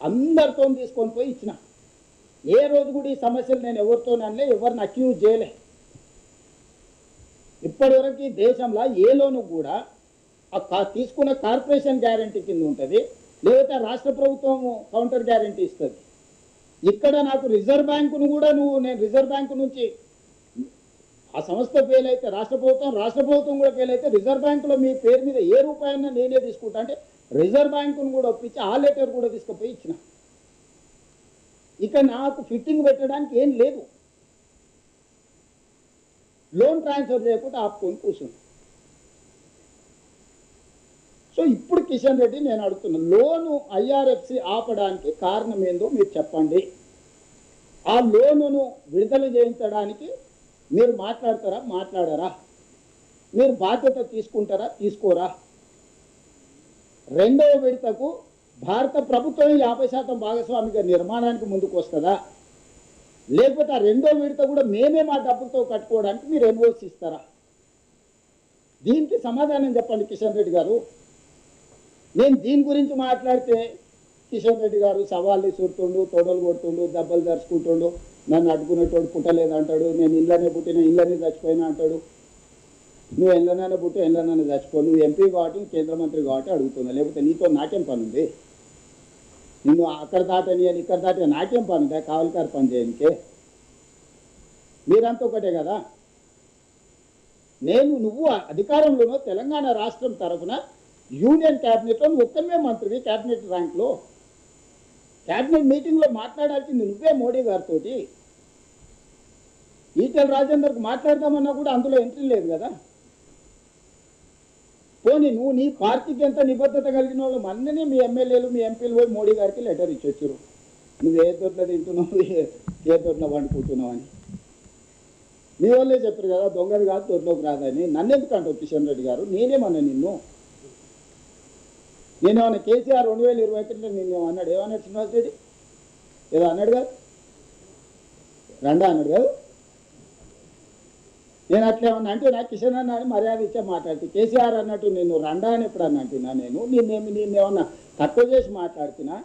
అందరితో తీసుకొని పోయి ఇచ్చిన. ఏ రోజు కూడా ఈ సమస్యలు నేను ఎవరితోనలే, ఎవరిని అక్యూజ్ చేయలే. ఇప్పటివరకు ఈ దేశంలో ఏ లోను కూడా తీసుకున్న కార్పొరేషన్ గ్యారంటీ కింద ఉంటుంది, లేకపోతే రాష్ట్ర ప్రభుత్వం కౌంటర్ గ్యారంటీ ఇస్తుంది. ఇక్కడ నాకు రిజర్వ్ బ్యాంకును కూడా నేను రిజర్వ్ బ్యాంకు నుంచి ఆ సంస్థ ఫెయిల్ అయితే రాష్ట్ర ప్రభుత్వం కూడా ఫెయిల్ అయితే రిజర్వ్ బ్యాంకులో మీ పేరు మీద ఏ రూపాయన్నా నేనే తీసుకుంటా అంటే రిజర్వ్ బ్యాంకును కూడా ఒప్పించి ఆ లెటర్ కూడా తీసుకుపోయి ఇచ్చిన. ఇక నాకు ఫిట్టింగ్ పెట్టడానికి ఏం లేదు. లోన్ ట్రాన్స్ఫర్ చేయకుండా ఆపుకొని కూర్చున్నాను. సో ఇప్పుడు కిషన్ రెడ్డి నేను అడుగుతున్నా, లోను ఐఆర్ఎఫ్సి ఆపడానికి కారణం ఏందో మీరు చెప్పండి. ఆ లోనును విడుదల చేయించడానికి మీరు మాట్లాడతారా, మాట్లాడారా? మీరు బాధ్యత తీసుకుంటారా, తీసుకోరా? రెండవ విడతకు భారత ప్రభుత్వం 50% భాగస్వామిగా నిర్మాణానికి ముందుకు వస్తుందా, లేకపోతే ఆ రెండో విడత కూడా మేమే మా డబ్బులతో కట్టుకోవడానికి మీరు ఎన్ఓసి ఇస్తారా? దీనికి సమాధానం చెప్పండి కిషన్ రెడ్డి గారు. నేను దీని గురించి మాట్లాడితే కిషన్ రెడ్డి గారు సవాళ్ళు విసురుతుండు, తొడలు కొడుతుండు, దెబ్బలు దరుచుకుంటుండు, నన్ను అడ్డుకునేటోడు పుట్టలేదంటాడు, నేను ఇళ్ళనే పుట్టిన ఇళ్ళనే చచ్చిపోయినా అంటాడు. నువ్వు ఇళ్ళనైనా పుట్టి ఇళ్ళనైనా చచ్చిపో, నువ్వు ఎంపీ కాబట్టి కేంద్ర మంత్రి కాబట్టి అడుగుతున్నా, లేకపోతే నీతో నాకేం పని ఉంది? నిన్ను అక్కడ దాటని అని ఇక్కడ దాటని నాకేం పని ఉందా? కావలికారు పని చేయనికే మీరంతా ఒకటే కదా. నువ్వు అధికారంలోనో తెలంగాణ రాష్ట్రం తరఫున యూనియన్ క్యాబినెట్లో నువ్వు ఒక్కనే మంత్రివి, క్యాబినెట్ ర్యాంక్లో క్యాబినెట్ మీటింగ్లో మాట్లాడాల్సింది నువ్వే మోడీ గారితో. ఈటెల రాజేందర్కి మాట్లాడదామన్నా కూడా అందులో ఎంట్రీ లేదు కదా. పోనీ నువ్వు నీ పార్టీకి ఎంత నిబద్ధత కలిగిన వాళ్ళు మొన్ననే మీ ఎమ్మెల్యేలు మీ ఎంపీలు పోయి మోడీ గారికి లెటర్ ఇచ్చొచ్చారు, నువ్వు ఏ దొడ్లో తింటున్నావు, ఏ దొడ్లో వండుకుంటున్నావు అని. మీ వాళ్ళే చెప్పారు కదా దొంగది కాదు దొడ్లోకి రాదని. నన్ను ఎందుకు అంటావు కిషన్ రెడ్డి గారు? నేనేమన్నా నేనేమన్నా కేసీఆర్ 2021లో నిన్నేమన్నాడు? ఏమన్నాడు శ్రీనివాస్ రెడ్డి? ఏదో అన్నాడు కదా, రండా అన్నాడు కదా. నేను అట్లా ఏమన్నా అంటే నాకు కిషన్ అన్న అని మర్యాద ఇచ్చే మాట్లాడితే, కేసీఆర్ అన్నట్టు నేను రండా అని ఎప్పుడు అన్న అంటున్నా? నేనేమన్నా తక్కువ చేసి మాట్లాడుతున్నా?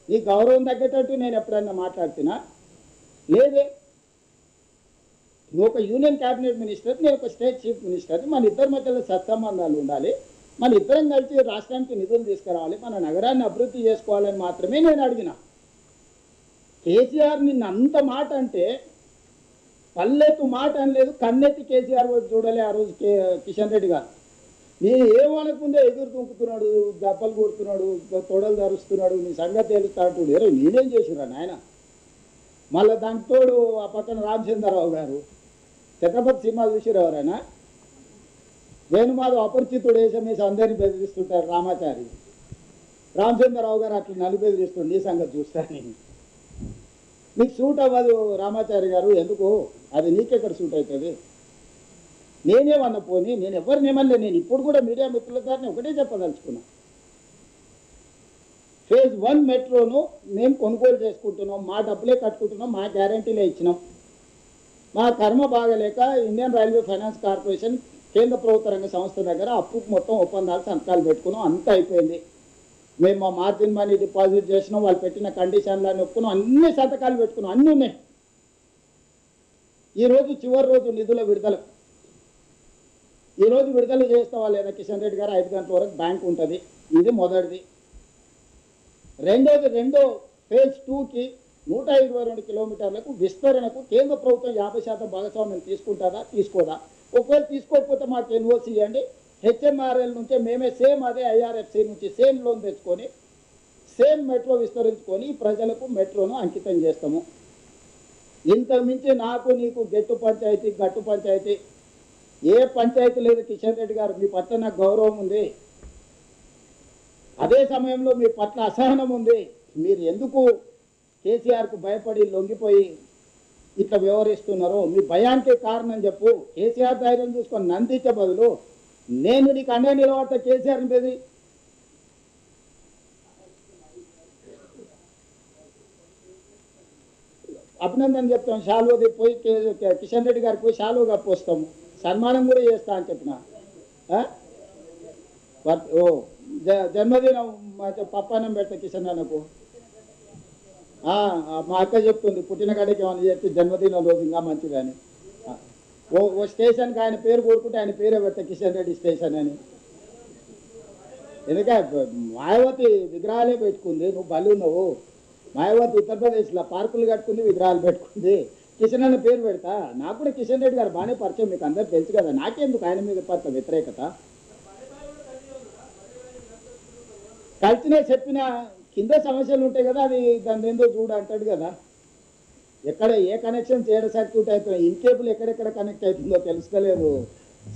నీ గౌరవం తగ్గేటట్టు నేను ఎప్పుడన్నా మాట్లాడుతున్నా? లేదే. నువ్వు ఒక యూనియన్ క్యాబినెట్ మినిస్టర్, నేను ఒక స్టేట్ చీఫ్ మినిస్టర్. మన ఇద్దరి మధ్యలో సత్సంబంధాలు ఉండాలి, మన ఇద్దరం కలిసి రాష్ట్రానికి నిధులు తీసుకురావాలి, మన నగరాన్ని అభివృద్ధి చేసుకోవాలని మాత్రమే నేను అడిగిన. కేసీఆర్ నిన్న అంత మాట అంటే పల్లెత్తు మాట అనలేదు, కన్నెత్తి కేసీఆర్ వైపు చూడలే ఆ రోజు కిషన్ రెడ్డి గారు. నేను ఏమనకుందే ఎదురు దుంకుతున్నాడు, దెబ్బలు కొడుతున్నాడు, తొడలు ధరుస్తున్నాడు, నీ సంగతి తెలుస్తా అంటుడు. ఎరే నేనేం చేసిరా నాయన? మళ్ళీ దానికి తోడు ఆ పక్కన రామచంద్రరావు గారు, ఛత్రపతి సినిమా చూసిరు ఎవరైనా? వేణుమాధవ్ అపరిచితుడు వేసి అందరినీ బెదిరిస్తుంటారు రామాచారి. రామచంద్రరావు గారు అట్లా నన్ను బెదిరిస్తుండే, నీ సంగతి చూస్తాను. నీకు సూట్ అవ్వదు రామాచారి గారు, ఎందుకు? అది నీకెక్కడ సూట్ అవుతుంది? నేనేమన్నా పోనీ, నేను ఎవరినేమన్నా. నేను ఇప్పుడు కూడా మీడియా మిత్రుల ద్వారా ఒకటే చెప్పదలుచుకున్నా, ఫేజ్ 1 మెట్రోను మేము కొనుగోలు చేసుకుంటున్నాం, మా డబ్బులే కట్టుకుంటున్నాం, మా గ్యారంటీలే ఇచ్చినాం. మా కర్మ బాగలేక ఇండియన్ రైల్వే ఫైనాన్స్ కార్పొరేషన్ కేంద్ర ప్రభుత్వ రంగ సంస్థ దగ్గర అప్పు మొత్తం ఒప్పందాలు సంతకాలు పెట్టుకున్నాం, అంతా అయిపోయింది. మేము మా మార్జిన్ మనీ డిపాజిట్ చేసినాం, వాళ్ళు పెట్టిన కండిషన్లను ఒప్పుకున్నాం, అన్ని సంతకాలు పెట్టుకున్నాం, అన్నీ ఉన్నాయి. ఈరోజు చివరి రోజు నిధుల విడుదల. ఈరోజు విడుదల చేస్తావా లేదా కిషన్ రెడ్డి గారు? 5 గంటల వరకు బ్యాంక్ ఉంటుంది. ఇది మొదటిది. రెండో ఫేజ్ 2కి 122 కిలోమీటర్లకు విస్తరణకు కేంద్ర ప్రభుత్వం 50% భాగస్వామ్యం తీసుకుంటుందా, తీసుకోదా? ఒకవేళ తీసుకోకపోతే మాకు ఎన్ఓసి ఇవ్వండి. హెచ్ఎంఆర్ఎల్ నుంచే మేమే సేమ్ అదే ఐఆర్ఎఫ్సి నుంచి సేమ్ లోన్ తెచ్చుకొని సేమ్ మెట్రో విస్తరించుకొని ప్రజలకు మెట్రోను అంకితం చేస్తాము. ఇంతకుమించి నాకు నీకు గట్టు పంచాయతీ ఏ పంచాయతీ లేదు కిషన్ రెడ్డి గారు. మీ పట్ల నాకు గౌరవం ఉంది, అదే సమయంలో మీ పట్ల అసహనం ఉంది. మీరు ఎందుకు కేసీఆర్కు భయపడి లొంగిపోయి ఇట్లా వ్యవహరిస్తున్నారో మీ భయానికి కారణం చెప్పు. కేసీఆర్ ధైర్యం చూసుకొని నందించే బదులు నేను నీకు అండే నిలబడతా కేసీఆర్ని బెదిరి. అభినందన చెప్తాం, షాలువది పోయి కిషన్ రెడ్డి గారికి పోయి షాలువ కప్పొస్తాము, సన్మానం కూడా చేస్తా అని చెప్పిన. జన్మదినం పప్పానం పెడతా కిషన్ అన్నకు. మా అక్క చెప్తుంది పుట్టిన కాడికి ఏమైనా చెప్తే జన్మదినం రోజు ఇంకా మంచిదని. ఓ స్టేషన్కి ఆయన పేరు కోరుకుంటే ఆయన పేరే పెడతా కిషన్ రెడ్డి స్టేషన్ అని. ఎందుకంటే మాయావతి విగ్రహాలే పెట్టుకుంది, నువ్వు బలి ఉన్నావు. మాయావతి ఉత్తరప్రదేశ్లో పార్కులు కట్టుకుంది, విగ్రహాలు పెట్టుకుంది. కిషన్ అన్న పేరు పెడతా. నాకు కూడా కిషన్ రెడ్డి గారు బాగానే పరిచయం, మీకు అందరు తెలుసు కదా. నాకెందుకు ఆయన మీద పట్ల వ్యతిరేకత? కలిసినే చెప్పిన కింద సమస్యలు ఉంటాయి కదా, అది దాన్ని ఏందో చూడు అంటాడు కదా. ఎక్కడ ఏ కనెక్షన్ చేయడం సర్క్యూట్ అవుతుంది, ఇన్కేబుల్ ఎక్కడెక్కడ కనెక్ట్ అవుతుందో తెలుసుకోలేదు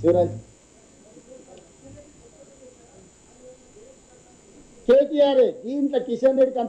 శివరాజ్. కేటీఆర్ దీంట్లో కిషన్ రెడ్డికి